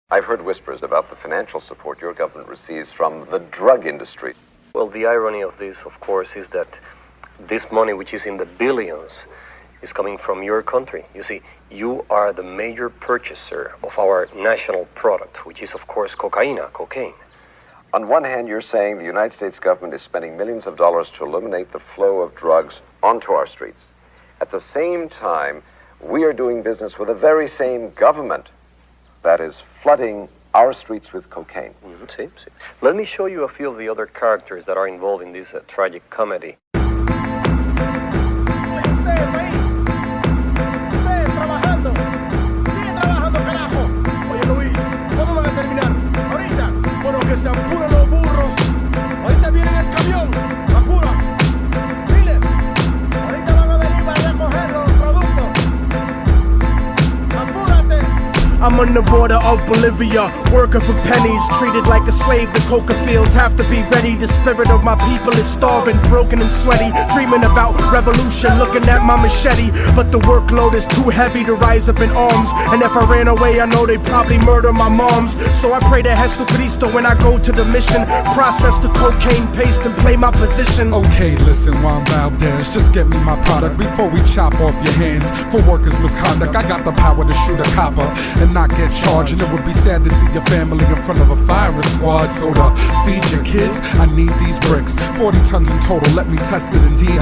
I've heard whispers about the financial support your government receives from the drug industry. Well, the irony of this, of course, is that this money, which is in the billions, is coming from your country. You see, you are the major purchaser of our national product, which is, of course, cocaine. On one hand, you're saying the United States government is spending millions of dollars to eliminate the flow of drugs onto our streets. At the same time, we are doing business with the very same government that is flooding our streets with cocaine. Sí. Let me show you a few of the other characters that are involved in this tragic comedy. I'm on the border of Bolivia, working for pennies, treated like a slave. The coca fields have to be ready. The spirit of my people is starving, broken and sweaty, dreaming about revolution, looking at my machete. But the workload is too heavy to rise up in arms, and if I ran away, I know they'd probably murder my moms. So I pray to Jesucristo when I go to the mission, process the cocaine paste and play my position. Okay, listen, Juan Valdez, just get me my product before we chop off your hands for workers' misconduct. I got the power to shoot a copper and not get charged, and it would be sad to see your family in front of a firing squad. So to feed your kids, I need these bricks, 40 tons in total, let me test it. Indeed,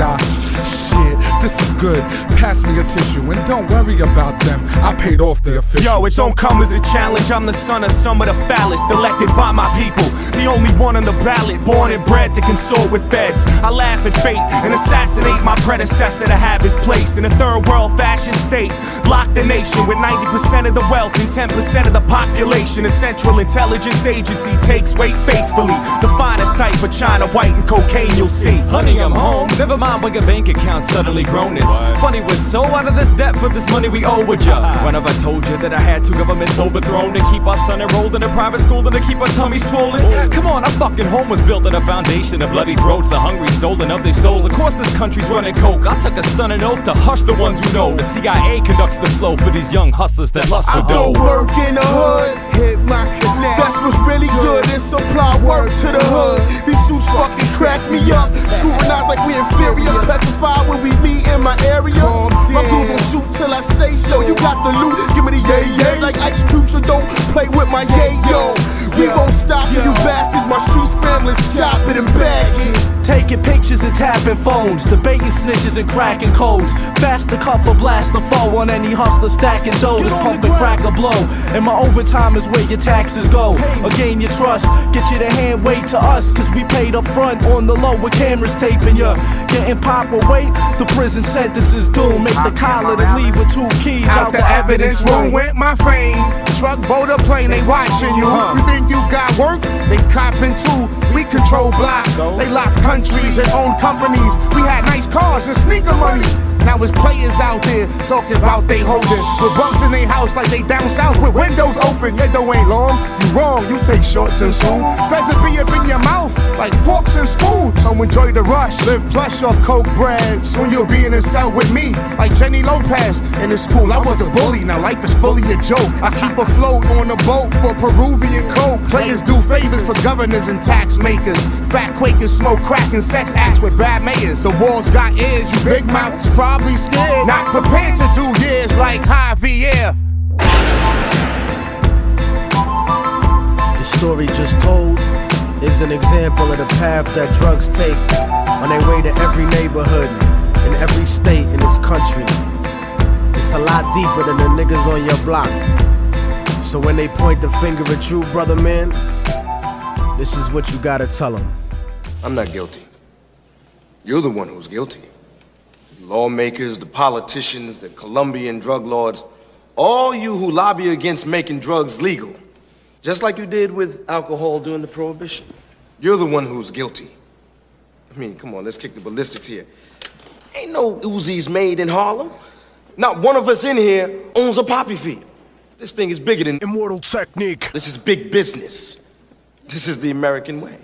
shit, this is good, pass me a tissue, and don't worry about them, I paid off the official. Yo, it don't come as a challenge, I'm the son of some of the foulest, elected by my people, the only one on the ballot, born and bred to consort with feds. I laugh at fate and assassinate my predecessor to have his place in a third world fashion state. Lock the nation with 90% of the wealth and 10% of the population. A Central Intelligence Agency takes weight faithfully. The finest type of China white and cocaine you'll see. Honey, I'm home. Never mind when your bank account's suddenly grown. It's funny, we're so out of this debt for this money we owe with ya. When have I told you that I had two governments overthrown to keep our son enrolled in a private school and to keep our tummy swollen? Come on, our fucking home was built on a foundation of bloody throats, the hungry stolen of their souls. Of course this country's running coke. I took a stunning oath to hush the ones who know. The CIA conducts the flow for these young hustlers that lust for dough. Work in the hood, hit my connect. That's what's really good, and supply work to the hood. These suits fucking crack me up, scrutinized like we inferior, petrified when we meet in my area. My groove will shoot till I say so. You got the loot, give me the yay like Ice Cube, so don't play with my yayo. We won't stop you bastards, my street scramblers, chop it and bag it. Taking pictures and tapping phones, debating snitches and cracking codes. Fast to cuff or blast the foe on any hustler stacking dough. This pump and crack a blow, and my overtime is where your taxes go. Or gain your trust, get you to hand wait to us, cause we paid up front on the low with cameras taping ya. Getting pop or wait, the prison sentence is doomed. Make the collar to leave with 2 keys out the evidence room. Went my fame, truck, boat, or plane, they watching you. You think you got work? They copping too. We control blocks, they lock countries and own companies. We had nice cars and sneaker money. Now it's players out there talking about they holding with bunks in their house like they down south with windows open. Your dough ain't long, you wrong, you take shorts and soon. Feds will be up in your mouth like forks and spoons. So enjoy the rush, live plush off coke bread. Soon you'll be in a cell with me like Jenny Lopez. In the school I was a bully, now life is fully a joke. I keep afloat on a boat for Peruvian coke. Players do favors for governors and tax makers. Fat Quakers smoke crack and sex acts with bad mayors. The walls got ears, you big mouths probably scared, not prepared to do years like Javier. The story just told is an example of the path that drugs take on their way to every neighborhood in every state in this country. It's a lot deeper than the niggas on your block. So when they point the finger at you, brother man, this is what you gotta tell them. I'm not guilty. You're the one who's guilty. The lawmakers, the politicians, the Colombian drug lords, all you who lobby against making drugs legal, just like you did with alcohol during the Prohibition. You're the one who's guilty. I mean, come on, let's kick the ballistics here. Ain't no Uzis made in Harlem. Not one of us in here owns a poppy field. This thing is bigger than Immortal technique. This is big business. This is the American way.